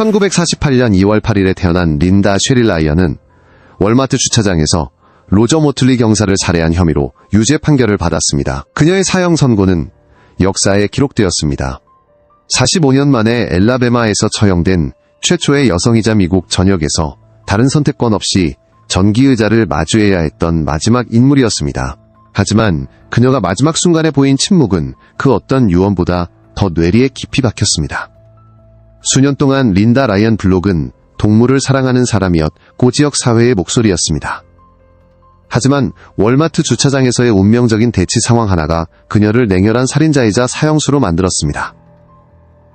1948년 2월 8일에 태어난 린다 쉐릴 라이언은 월마트 주차장에서 로저 모틀리 경사를 살해한 혐의로 유죄 판결을 받았습니다. 그녀의 사형 선고는 역사에 기록되었습니다. 45년 만에 엘라베마에서 처형된 최초의 여성이자 미국 전역에서 다른 선택권 없이 전기의자를 마주해야 했던 마지막 인물이었습니다. 하지만 그녀가 마지막 순간에 보인 침묵은 그 어떤 유언보다 더 뇌리에 깊이 박혔습니다. 수년 동안 린다 라이언 블록은 동물을 사랑하는 사람이었고 지역 사회의 목소리였습니다. 하지만 월마트 주차장에서의 운명적인 대치 상황 하나가 그녀를 냉혈한 살인자이자 사형수로 만들었습니다.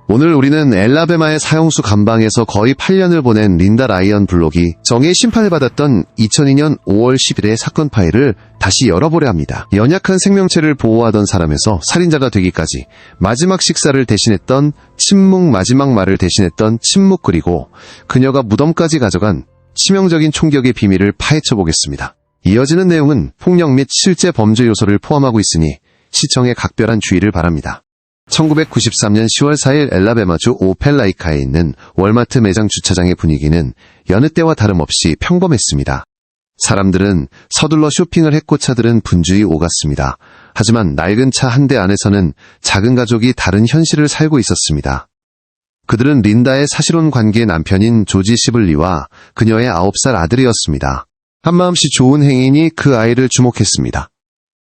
오늘 우리는 엘라베마의 사형수 감방에서 거의 8년을 보낸 린다 라이언 블록이 정의의 심판을 받았던 2002년 5월 10일의 사건 파일을 다시 열어보려 합니다. 연약한 생명체를 보호하던 사람에서 살인자가 되기까지 마지막 식사를 대신했던 침묵, 마지막 말을 대신했던 침묵, 그리고 그녀가 무덤까지 가져간 치명적인 총격의 비밀을 파헤쳐보겠습니다. 이어지는 내용은 폭력 및 실제 범죄 요소를 포함하고 있으니 시청에 각별한 주의를 바랍니다. 1993년 10월 4일 엘라베마주 오펠라이카에 있는 월마트 매장 주차장의 분위기는 여느 때와 다름없이 평범했습니다. 사람들은 서둘러 쇼핑을 했고 차들은 분주히 오갔습니다. 하지만 낡은 차 한 대 안에서는 작은 가족이 다른 현실을 살고 있었습니다. 그들은 린다의 사실혼 관계의 남편인 조지 시블리와 그녀의 9살 아들이었습니다. 한마음씨 좋은 행인이 그 아이를 주목했습니다.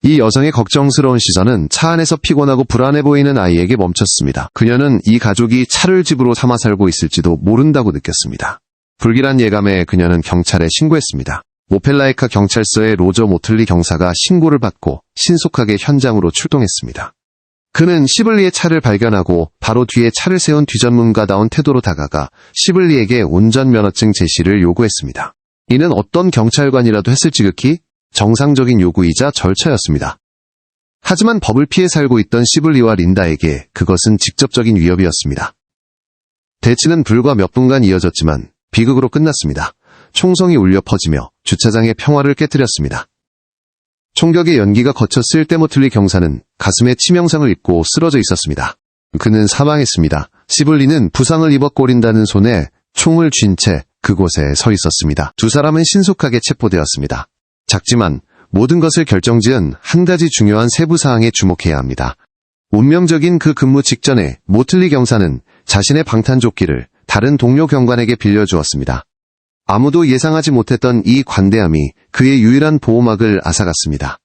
이 여성의 걱정스러운 시선은 차 안에서 피곤하고 불안해 보이는 아이에게 멈췄습니다. 그녀는 이 가족이 차를 집으로 삼아 살고 있을지도 모른다고 느꼈습니다. 불길한 예감에 그녀는 경찰에 신고했습니다. 오펠라이카 경찰서의 로저 모틀리 경사가 신고를 받고 신속하게 현장으로 출동했습니다. 그는 시블리의 차를 발견하고 바로 뒤에 차를 세운 뒤전문가다운 태도로 다가가 시블리에게 운전면허증 제시를 요구했습니다. 이는 어떤 경찰관이라도 했을 지극히 정상적인 요구이자 절차였습니다. 하지만 법을 피해 살고 있던 시블리와 린다에게 그것은 직접적인 위협이었습니다. 대치는 불과 몇 분간 이어졌지만 비극으로 끝났습니다. 총성이 울려 퍼지며 주차장의 평화를 깨뜨렸습니다. 총격의 연기가 거쳐 쓸데모틀리 경사는 가슴에 치명상을 입고 쓰러져 있었습니다. 그는 사망했습니다. 시블리는 부상을 입어 꼬린다는 손에 총을 쥔 채 그곳에 서 있었습니다. 두 사람은 신속하게 체포되었습니다. 작지만 모든 것을 결정지은 한 가지 중요한 세부사항에 주목해야 합니다. 운명적인 그 근무 직전에 모틀리 경사는 자신의 방탄조끼를 다른 동료 경관에게 빌려주었습니다. 아무도 예상하지 못했던 이 관대함이 그의 유일한 보호막을 앗아갔습니다.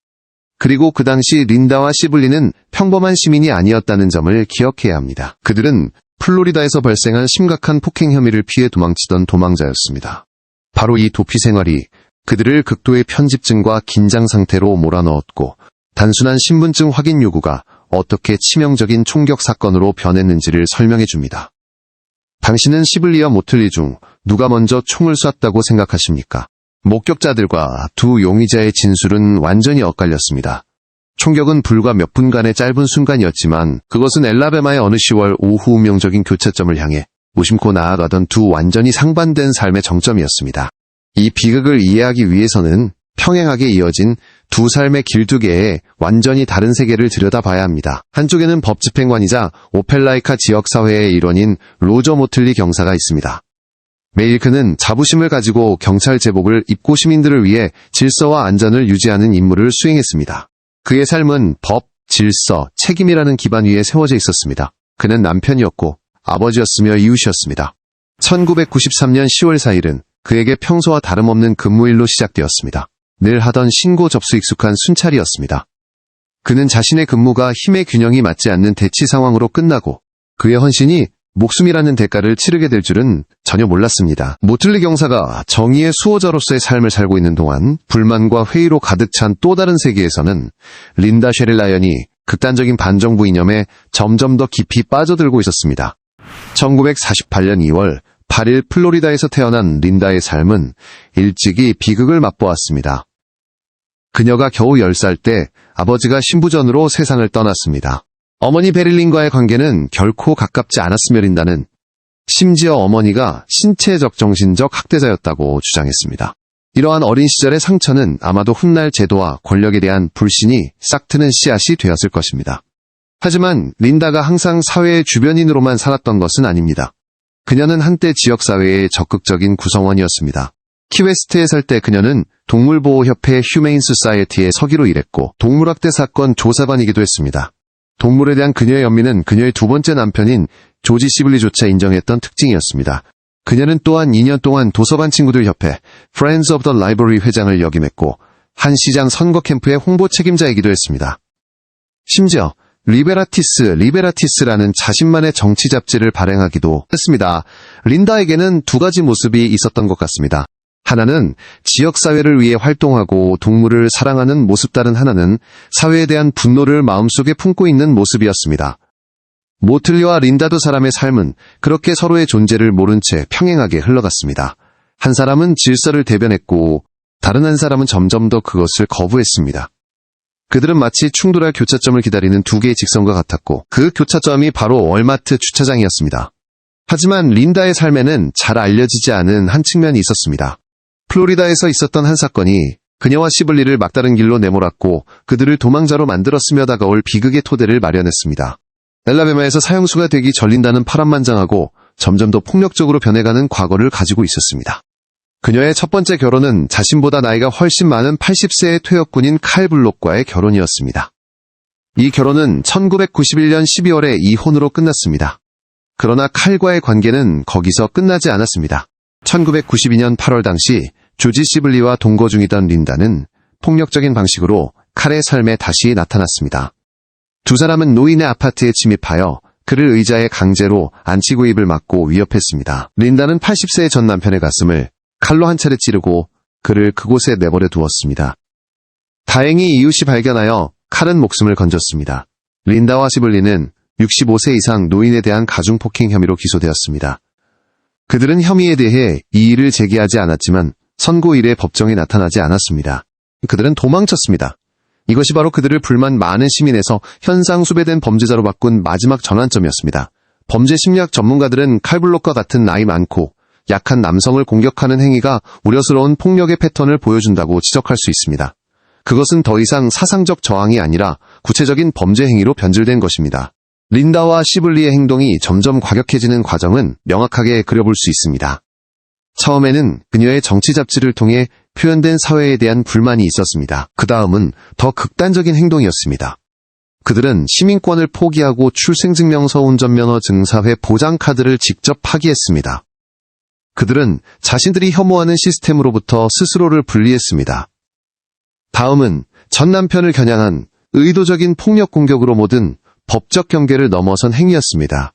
그리고 그 당시 린다와 시블리는 평범한 시민이 아니었다는 점을 기억해야 합니다. 그들은 플로리다에서 발생한 심각한 폭행 혐의를 피해 도망치던 도망자였습니다. 바로 이 도피 생활이 그들을 극도의 편집증과 긴장 상태로 몰아넣었고 단순한 신분증 확인 요구가 어떻게 치명적인 총격 사건으로 변했는지를 설명해 줍니다. 당신은 시블리와 모틀리 중 누가 먼저 총을 쐈다고 생각하십니까? 목격자들과 두 용의자의 진술은 완전히 엇갈렸습니다. 총격은 불과 몇 분간의 짧은 순간이었지만 그것은 엘라베마의 어느 10월 오후 운명적인 교차점을 향해 무심코 나아가던 두 완전히 상반된 삶의 정점이었습니다. 이 비극을 이해하기 위해서는 평행하게 이어진 두 삶의 길두개의 완전히 다른 세계를 들여다봐야 합니다. 한쪽에는 법집행관이자 오펠라이카 지역사회의 일원인 로저 모틀리 경사가 있습니다. 매일 그는 자부심을 가지고 경찰 제복을 입고 시민들을 위해 질서와 안전을 유지하는 임무를 수행했습니다. 그의 삶은 법, 질서, 책임이라는 기반 위에 세워져 있었습니다. 그는 남편이었고 아버지였으며 이웃이었습니다. 1993년 10월 4일은 그에게 평소와 다름없는 근무일로 시작되었습니다. 늘 하던 신고 접수 익숙한 순찰이었습니다. 그는 자신의 근무가 힘의 균형이 맞지 않는 대치 상황으로 끝나고 그의 헌신이 목숨이라는 대가를 치르게 될 줄은 전혀 몰랐습니다. 모틀리 경사가 정의의 수호자로서의 삶을 살고 있는 동안 불만과 회의로 가득 찬 또 다른 세계에서는 린다 쉐릴 라이언이 극단적인 반정부 이념에 점점 더 깊이 빠져들고 있었습니다. 1948년 2월 8일 플로리다에서 태어난 린다의 삶은 일찍이 비극을 맛보았습니다. 그녀가 겨우 10살 때 아버지가 신부전으로 세상을 떠났습니다. 어머니 베릴린과의 관계는 결코 가깝지 않았으며 린다는 심지어 어머니가 신체적 정신적 학대자였다고 주장했습니다. 이러한 어린 시절의 상처는 아마도 훗날 제도와 권력에 대한 불신이 싹트는 씨앗이 되었을 것입니다. 하지만 린다가 항상 사회의 주변인으로만 살았던 것은 아닙니다. 그녀는 한때 지역사회의 적극적인 구성원이었습니다. 키웨스트에 살 때 그녀는 동물보호협회 휴메인 소사이어티의 서기로 일했고 동물학대 사건 조사관이기도 했습니다. 동물에 대한 그녀의 연민은 그녀의 두 번째 남편인 조지 시블리조차 인정했던 특징이었습니다. 그녀는 또한 2년 동안 도서관 친구들 협회 Friends of the Library 회장을 역임했고 한 시장 선거 캠프의 홍보 책임자이기도 했습니다. 심지어 리베라티스라는 자신만의 정치 잡지를 발행하기도 했습니다. 린다에게는 두 가지 모습이 있었던 것 같습니다. 하나는 지역사회를 위해 활동하고 동물을 사랑하는 모습, 다른 하나는 사회에 대한 분노를 마음속에 품고 있는 모습이었습니다. 모틀리와 린다 두 사람의 삶은 그렇게 서로의 존재를 모른 채 평행하게 흘러갔습니다. 한 사람은 질서를 대변했고 다른 한 사람은 점점 더 그것을 거부했습니다. 그들은 마치 충돌할 교차점을 기다리는 두 개의 직선과 같았고 그 교차점이 바로 월마트 주차장이었습니다. 하지만 린다의 삶에는 잘 알려지지 않은 한 측면이 있었습니다. 플로리다에서 있었던 한 사건이 그녀와 시블리를 막다른 길로 내몰았고 그들을 도망자로 만들었으며 다가올 비극의 토대를 마련했습니다. 엘라베마에서 사형수가 되기 전 린다는 파란만장하고 점점 더 폭력적으로 변해가는 과거를 가지고 있었습니다. 그녀의 첫 번째 결혼은 자신보다 나이가 훨씬 많은 80세의 퇴역군인 칼 블록과의 결혼이었습니다. 이 결혼은 1991년 12월에 이혼으로 끝났습니다. 그러나 칼과의 관계는 거기서 끝나지 않았습니다. 1992년 8월 당시 조지 시블리와 동거 중이던 린다는 폭력적인 방식으로 칼의 삶에 다시 나타났습니다. 두 사람은 노인의 아파트에 침입하여 그를 의자에 강제로 앉히고 입을 막고 위협했습니다. 린다는 80세의 전 남편의 가슴을 칼로 한 차례 찌르고 그를 그곳에 내버려 두었습니다. 다행히 이웃이 발견하여 칼은 목숨을 건졌습니다. 린다와 시블리는 65세 이상 노인에 대한 가중폭행 혐의로 기소되었습니다. 그들은 혐의에 대해 이의를 제기하지 않았지만 선고 일에 법정에 나타나지 않았습니다. 그들은 도망쳤습니다. 이것이 바로 그들을 불만 많은 시민에서 현상수배된 범죄자로 바꾼 마지막 전환점이었습니다. 범죄 심리학 전문가들은 칼블록과 같은 나이 많고 약한 남성을 공격하는 행위가 우려스러운 폭력의 패턴을 보여준다고 지적할 수 있습니다. 그것은 더 이상 사상적 저항이 아니라 구체적인 범죄 행위로 변질된 것입니다. 린다와 시블리의 행동이 점점 과격해지는 과정은 명확하게 그려볼 수 있습니다. 처음에는 그녀의 정치 잡지를 통해 표현된 사회에 대한 불만이 있었습니다. 그 다음은 더 극단적인 행동이었습니다. 그들은 시민권을 포기하고 출생증명서, 운전면허, 증사회, 보장카드를 직접 파기했습니다. 그들은 자신들이 혐오하는 시스템으로부터 스스로를 분리했습니다. 다음은 전 남편을 겨냥한 의도적인 폭력 공격으로 모든 법적 경계를 넘어선 행위였습니다.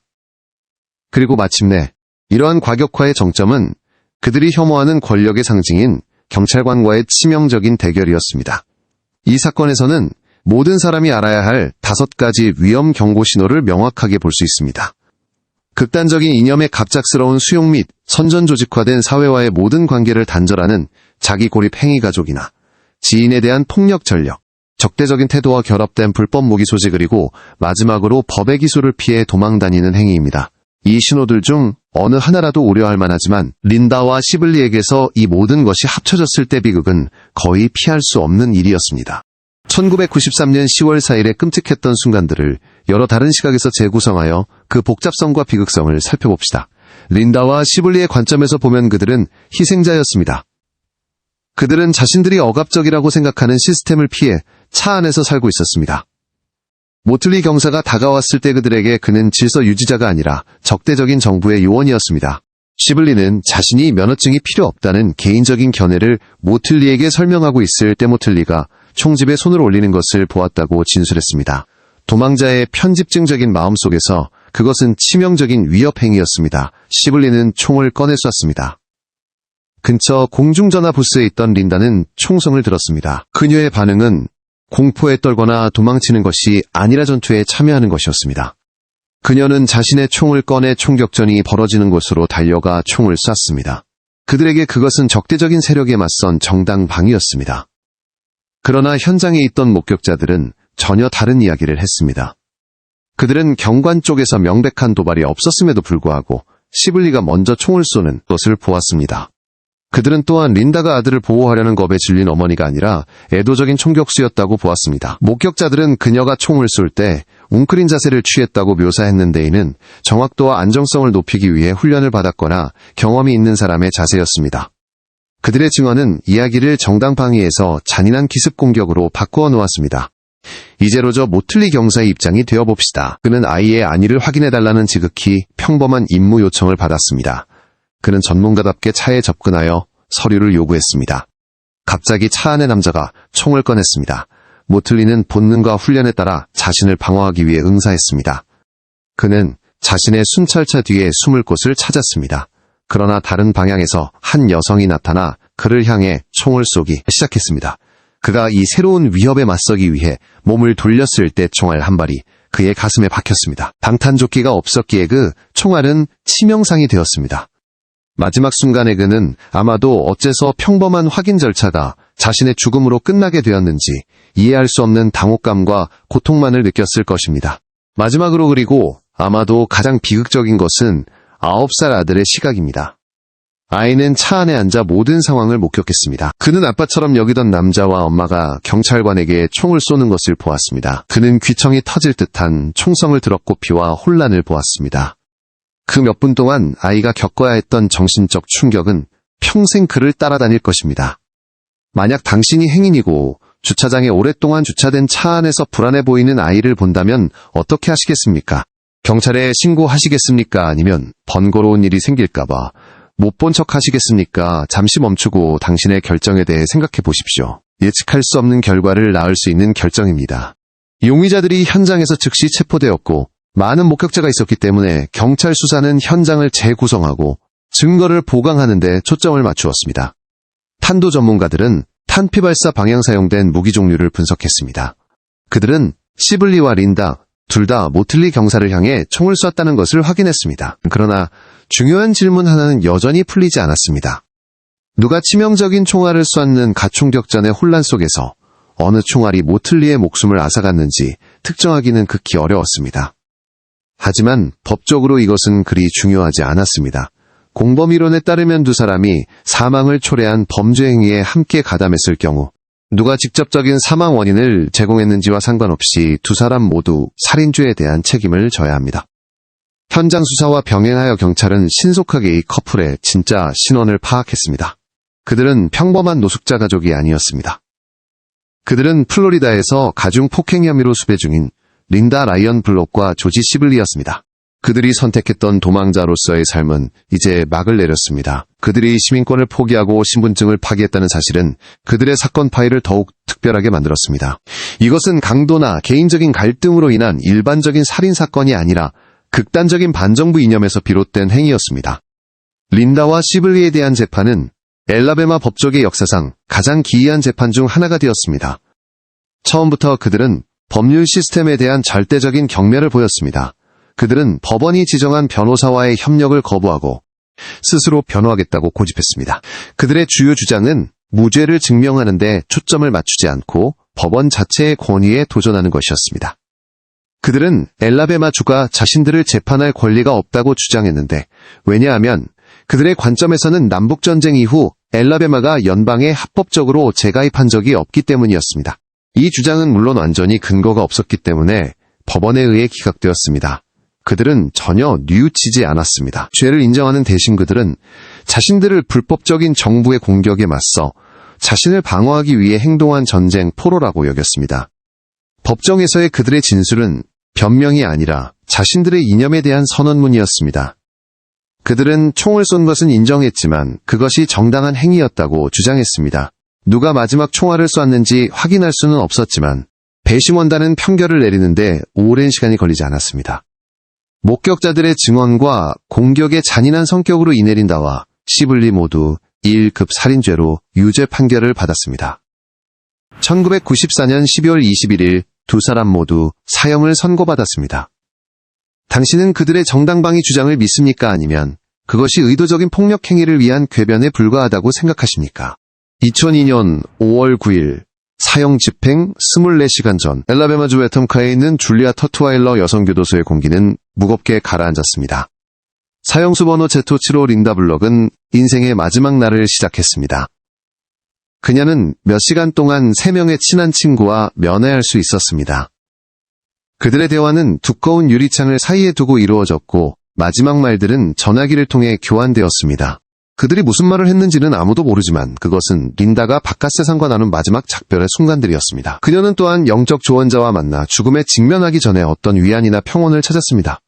그리고 마침내 이러한 과격화의 정점은 그들이 혐오하는 권력의 상징인 경찰관과의 치명적인 대결이었습니다. 이 사건에서는 모든 사람이 알아야 할 5가지 위험 경고 신호를 명확하게 볼 수 있습니다. 극단적인 이념의 갑작스러운 수용 및 선전조직화된 사회와의 모든 관계를 단절하는 자기 고립 행위, 가족이나 지인에 대한 폭력 전력, 적대적인 태도와 결합된 불법 무기 소지, 그리고 마지막으로 법의 기소를 피해 도망다니는 행위입니다. 이 신호들 중 어느 하나라도 우려할 만하지만 린다와 시블리에게서 이 모든 것이 합쳐졌을 때 비극은 거의 피할 수 없는 일이었습니다. 1993년 10월 4일의 끔찍했던 순간들을 여러 다른 시각에서 재구성하여 그 복잡성과 비극성을 살펴봅시다. 린다와 시블리의 관점에서 보면 그들은 희생자였습니다. 그들은 자신들이 억압적이라고 생각하는 시스템을 피해 차 안에서 살고 있었습니다. 모틀리 경사가 다가왔을 때 그들에게 그는 질서 유지자가 아니라 적대적인 정부의 요원이었습니다. 시블리는 자신이 면허증이 필요 없다는 개인적인 견해를 모틀리에게 설명하고 있을 때 모틀리가 총집에 손을 올리는 것을 보았다고 진술했습니다. 도망자의 편집증적인 마음속에서 그것은 치명적인 위협 행위였습니다. 시블리는 총을 꺼내 쐈습니다. 근처 공중전화 부스에 있던 린다는 총성을 들었습니다. 그녀의 반응은 공포에 떨거나 도망치는 것이 아니라 전투에 참여하는 것이었습니다. 그녀는 자신의 총을 꺼내 총격전이 벌어지는 곳으로 달려가 총을 쐈습니다. 그들에게 그것은 적대적인 세력에 맞선 정당방위였습니다. 그러나 현장에 있던 목격자들은 전혀 다른 이야기를 했습니다. 그들은 경관 쪽에서 명백한 도발이 없었음에도 불구하고 시블리가 먼저 총을 쏘는 것을 보았습니다. 그들은 또한 린다가 아들을 보호하려는 겁에 질린 어머니가 아니라 애도적인 총격수였다고 보았습니다. 목격자들은 그녀가 총을 쏠 때 웅크린 자세를 취했다고 묘사했는데 이는 정확도와 안정성을 높이기 위해 훈련을 받았거나 경험이 있는 사람의 자세였습니다. 그들의 증언은 이야기를 정당방위에서 잔인한 기습 공격으로 바꾸어 놓았습니다. 이제 로저 모틀리 경사의 입장이 되어봅시다. 그는 아이의 안위를 확인해달라는 지극히 평범한 임무 요청을 받았습니다. 그는 전문가답게 차에 접근하여 서류를 요구했습니다. 갑자기 차 안의 남자가 총을 꺼냈습니다. 모틀리는 본능과 훈련에 따라 자신을 방어하기 위해 응사했습니다. 그는 자신의 순찰차 뒤에 숨을 곳을 찾았습니다. 그러나 다른 방향에서 한 여성이 나타나 그를 향해 총을 쏘기 시작했습니다. 그가 이 새로운 위협에 맞서기 위해 몸을 돌렸을 때 총알 한 발이 그의 가슴에 박혔습니다. 방탄조끼가 없었기에 그 총알은 치명상이 되었습니다. 마지막 순간에 그는 아마도 어째서 평범한 확인 절차가 자신의 죽음으로 끝나게 되었는지 이해할 수 없는 당혹감과 고통만을 느꼈을 것입니다. 마지막으로 그리고 아마도 가장 비극적인 것은 9살 아들의 시각입니다. 아이는 차 안에 앉아 모든 상황을 목격했습니다. 그는 아빠처럼 여기던 남자와 엄마가 경찰관에게 총을 쏘는 것을 보았습니다. 그는 귀청이 터질 듯한 총성을 들었고 피와 혼란을 보았습니다. 그 몇 분 동안 아이가 겪어야 했던 정신적 충격은 평생 그를 따라다닐 것입니다. 만약 당신이 행인이고 주차장에 오랫동안 주차된 차 안에서 불안해 보이는 아이를 본다면 어떻게 하시겠습니까? 경찰에 신고하시겠습니까? 아니면 번거로운 일이 생길까봐 못 본 척 하시겠습니까? 잠시 멈추고 당신의 결정에 대해 생각해 보십시오. 예측할 수 없는 결과를 낳을 수 있는 결정입니다. 용의자들이 현장에서 즉시 체포되었고 많은 목격자가 있었기 때문에 경찰 수사는 현장을 재구성하고 증거를 보강하는 데 초점을 맞추었습니다. 탄도 전문가들은 탄피 발사 방향 사용된 무기 종류를 분석했습니다. 그들은 시블리와 린다, 둘 다 모틀리 경사를 향해 총을 쐈다는 것을 확인했습니다. 그러나 중요한 질문 하나는 여전히 풀리지 않았습니다. 누가 치명적인 총알을 쐈는 가총격전의 혼란 속에서 어느 총알이 모틀리의 목숨을 앗아갔는지 특정하기는 극히 어려웠습니다. 하지만 법적으로 이것은 그리 중요하지 않았습니다. 공범이론에 따르면 두 사람이 사망을 초래한 범죄 행위에 함께 가담했을 경우 누가 직접적인 사망 원인을 제공했는지와 상관없이 두 사람 모두 살인죄에 대한 책임을 져야 합니다. 현장 수사와 병행하여 경찰은 신속하게 이 커플의 진짜 신원을 파악했습니다. 그들은 평범한 노숙자 가족이 아니었습니다. 그들은 플로리다에서 가중 폭행 혐의로 수배 중인 린다 라이언 블록과 조지 시블리였습니다. 그들이 선택했던 도망자로서의 삶은 이제 막을 내렸습니다. 그들이 시민권을 포기하고 신분증을 파기했다는 사실은 그들의 사건 파일을 더욱 특별하게 만들었습니다. 이것은 강도나 개인적인 갈등으로 인한 일반적인 살인사건이 아니라 극단적인 반정부 이념에서 비롯된 행위였습니다. 린다와 시블리에 대한 재판은 엘라베마 법조계 역사상 가장 기이한 재판 중 하나가 되었습니다. 처음부터 그들은 법률 시스템에 대한 절대적인 경멸을 보였습니다. 그들은 법원이 지정한 변호사와의 협력을 거부하고 스스로 변호하겠다고 고집했습니다. 그들의 주요 주장은 무죄를 증명하는 데 초점을 맞추지 않고 법원 자체의 권위에 도전하는 것이었습니다. 그들은 엘라베마주가 자신들을 재판할 권리가 없다고 주장했는데 왜냐하면 그들의 관점에서는 남북전쟁 이후 엘라베마가 연방에 합법적으로 재가입한 적이 없기 때문이었습니다. 이 주장은 물론 완전히 근거가 없었기 때문에 법원에 의해 기각되었습니다. 그들은 전혀 뉘우치지 않았습니다. 죄를 인정하는 대신 그들은 자신들을 불법적인 정부의 공격에 맞서 자신을 방어하기 위해 행동한 전쟁 포로라고 여겼습니다. 법정에서의 그들의 진술은 변명이 아니라 자신들의 이념에 대한 선언문이었습니다. 그들은 총을 쏜 것은 인정했지만 그것이 정당한 행위였다고 주장했습니다. 누가 마지막 총알을 쐈는지 확인할 수는 없었지만 배심원단은 판결을 내리는데 오랜 시간이 걸리지 않았습니다. 목격자들의 증언과 공격의 잔인한 성격으로 이내린다와 시블리 모두 1급 살인죄로 유죄 판결을 받았습니다. 1994년 12월 21일 두 사람 모두 사형을 선고받았습니다. 당신은 그들의 정당방위 주장을 믿습니까? 아니면 그것이 의도적인 폭력 행위를 위한 궤변에 불과하다고 생각하십니까? 2002년 5월 9일 사형 집행 24시간 전 엘라베마주 웨텀카에 있는 줄리아 터트와일러 여성교도소의 공기는 무겁게 가라앉았습니다. 사형수 번호 Z7호 린다 블럭은 인생의 마지막 날을 시작했습니다. 그녀는 몇 시간 동안 3명의 친한 친구와 면회할 수 있었습니다. 그들의 대화는 두꺼운 유리창을 사이에 두고 이루어졌고 마지막 말들은 전화기를 통해 교환되었습니다. 그들이 무슨 말을 했는지는 아무도 모르지만 그것은 린다가 바깥 세상과 나눈 마지막 작별의 순간들이었습니다. 그녀는 또한 영적 조언자와 만나 죽음에 직면하기 전에 어떤 위안이나 평온을 찾았습니다.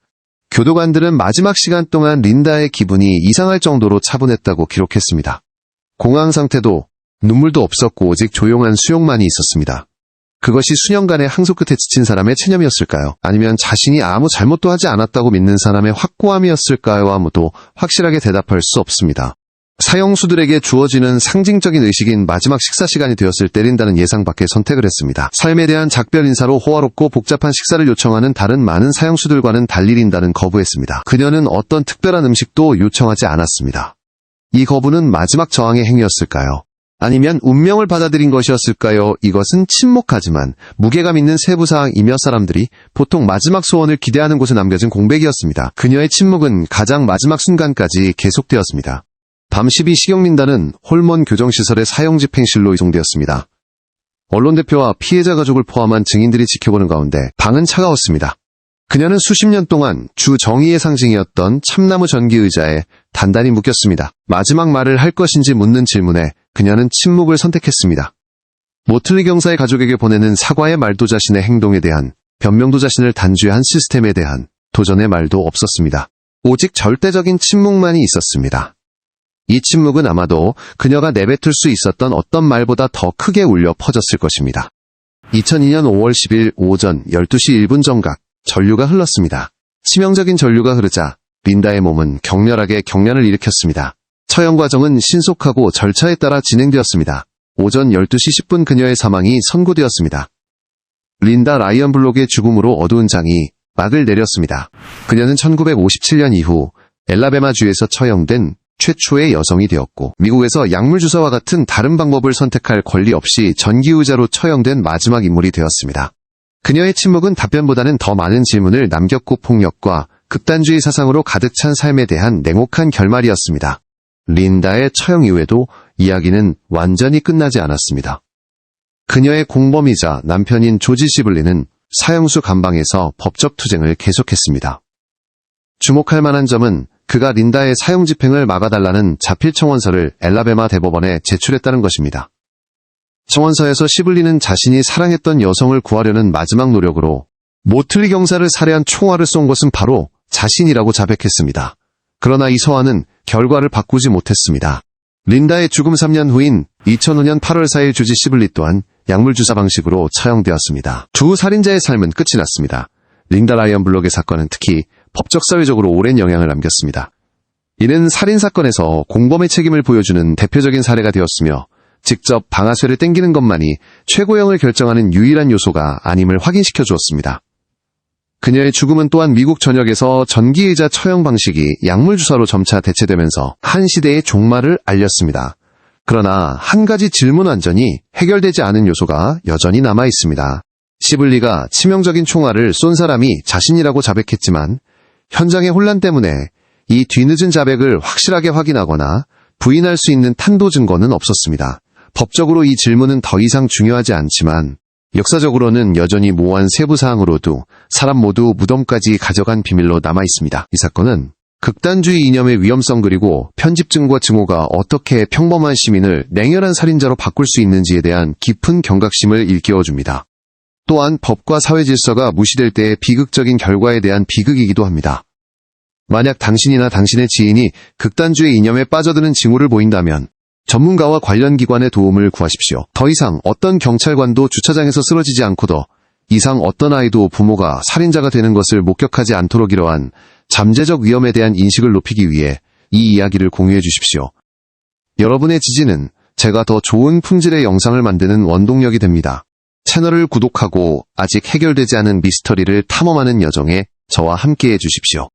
교도관들은 마지막 시간 동안 린다의 기분이 이상할 정도로 차분했다고 기록했습니다. 공황 상태도 눈물도 없었고 오직 조용한 수용만이 있었습니다. 그것이 수년간의 항소 끝에 지친 사람의 체념이었을까요? 아니면 자신이 아무 잘못도 하지 않았다고 믿는 사람의 확고함이었을까요? 아무도 확실하게 대답할 수 없습니다. 사형수들에게 주어지는 상징적인 의식인 마지막 식사 시간이 되었을 때 린다는 예상 밖의 선택을 했습니다. 삶에 대한 작별 인사로 호화롭고 복잡한 식사를 요청하는 다른 많은 사형수들과는 달리 린다는 거부했습니다. 그녀는 어떤 특별한 음식도 요청하지 않았습니다. 이 거부는 마지막 저항의 행위였을까요? 아니면 운명을 받아들인 것이었을까요? 이것은 침묵하지만 무게감 있는 세부사항이며 사람들이 보통 마지막 소원을 기대하는 곳에 남겨진 공백이었습니다. 그녀의 침묵은 가장 마지막 순간까지 계속되었습니다. 밤 12시경 린다는 홀먼 교정시설의 사형집행실로 이송되었습니다. 언론 대표와 피해자 가족을 포함한 증인들이 지켜보는 가운데 방은 차가웠습니다. 그녀는 수십 년 동안 주 정의의 상징이었던 참나무 전기 의자에 단단히 묶였습니다. 마지막 말을 할 것인지 묻는 질문에 그녀는 침묵을 선택했습니다. 모틀리 경사의 가족에게 보내는 사과의 말도 자신의 행동에 대한, 변명도 자신을 단죄한 시스템에 대한 도전의 말도 없었습니다. 오직 절대적인 침묵만이 있었습니다. 이 침묵은 아마도 그녀가 내뱉을 수 있었던 어떤 말보다 더 크게 울려 퍼졌을 것입니다. 2002년 5월 10일 오전 12시 1분 정각, 전류가 흘렀습니다. 치명적인 전류가 흐르자 린다의 몸은 격렬하게 경련을 일으켰습니다. 처형 과정은 신속하고 절차에 따라 진행되었습니다. 오전 12시 10분 그녀의 사망이 선고되었습니다. 린다 라이언 블록의 죽음으로 어두운 장이 막을 내렸습니다. 그녀는 1957년 이후 엘라베마주에서 처형된 최초의 여성이 되었고 미국에서 약물 주사와 같은 다른 방법을 선택할 권리 없이 전기의자로 처형된 마지막 인물이 되었습니다. 그녀의 침묵은 답변보다는 더 많은 질문을 남겼고 폭력과 극단주의 사상으로 가득 찬 삶에 대한 냉혹한 결말이었습니다. 린다의 처형 이후에도 이야기는 완전히 끝나지 않았습니다. 그녀의 공범이자 남편인 조지 시블리는 사형수 감방에서 법적 투쟁을 계속했습니다. 주목할 만한 점은 그가 린다의 사형 집행을 막아달라는 자필 청원서를 엘라베마 대법원에 제출했다는 것입니다. 청원서에서 시블리는 자신이 사랑했던 여성을 구하려는 마지막 노력으로 모틀리 경사를 살해한 총알을 쏜 것은 바로 자신이라고 자백했습니다. 그러나 이 서한은 결과를 바꾸지 못했습니다. 린다의 죽음 3년 후인 2005년 8월 4일 조지 시블리 또한 약물 주사 방식으로 처형되었습니다. 두 살인자의 삶은 끝이 났습니다. 린다 라이언 블록의 사건은 특히 법적 사회적으로 오랜 영향을 남겼습니다. 이는 살인사건에서 공범의 책임을 보여주는 대표적인 사례가 되었으며 직접 방아쇠를 당기는 것만이 최고형을 결정하는 유일한 요소가 아님을 확인시켜 주었습니다. 그녀의 죽음은 또한 미국 전역에서 전기의자 처형 방식이 약물주사로 점차 대체되면서 한 시대의 종말을 알렸습니다. 그러나 한 가지 질문 완전히 해결되지 않은 요소가 여전히 남아 있습니다. 시블리가 치명적인 총알을 쏜 사람이 자신이라고 자백했지만 현장의 혼란 때문에 이 뒤늦은 자백을 확실하게 확인하거나 부인할 수 있는 탄도 증거는 없었습니다. 법적으로 이 질문은 더 이상 중요하지 않지만 역사적으로는 여전히 모호한 세부사항으로도 사람 모두 무덤까지 가져간 비밀로 남아 있습니다. 이 사건은 극단주의 이념의 위험성 그리고 편집증과 증오가 어떻게 평범한 시민을 냉혈한 살인자로 바꿀 수 있는지에 대한 깊은 경각심을 일깨워줍니다. 또한 법과 사회 질서가 무시될 때의 비극적인 결과에 대한 비극이기도 합니다. 만약 당신이나 당신의 지인이 극단주의 이념에 빠져드는 징후를 보인다면 전문가와 관련 기관의 도움을 구하십시오. 더 이상 어떤 경찰관도 주차장에서 쓰러지지 않고 더 이상 어떤 아이도 부모가 살인자가 되는 것을 목격하지 않도록 이러한 잠재적 위험에 대한 인식을 높이기 위해 이 이야기를 공유해 주십시오. 여러분의 지지는 제가 더 좋은 품질의 영상을 만드는 원동력이 됩니다. 채널을 구독하고 아직 해결되지 않은 미스터리를 탐험하는 여정에 저와 함께해 주십시오.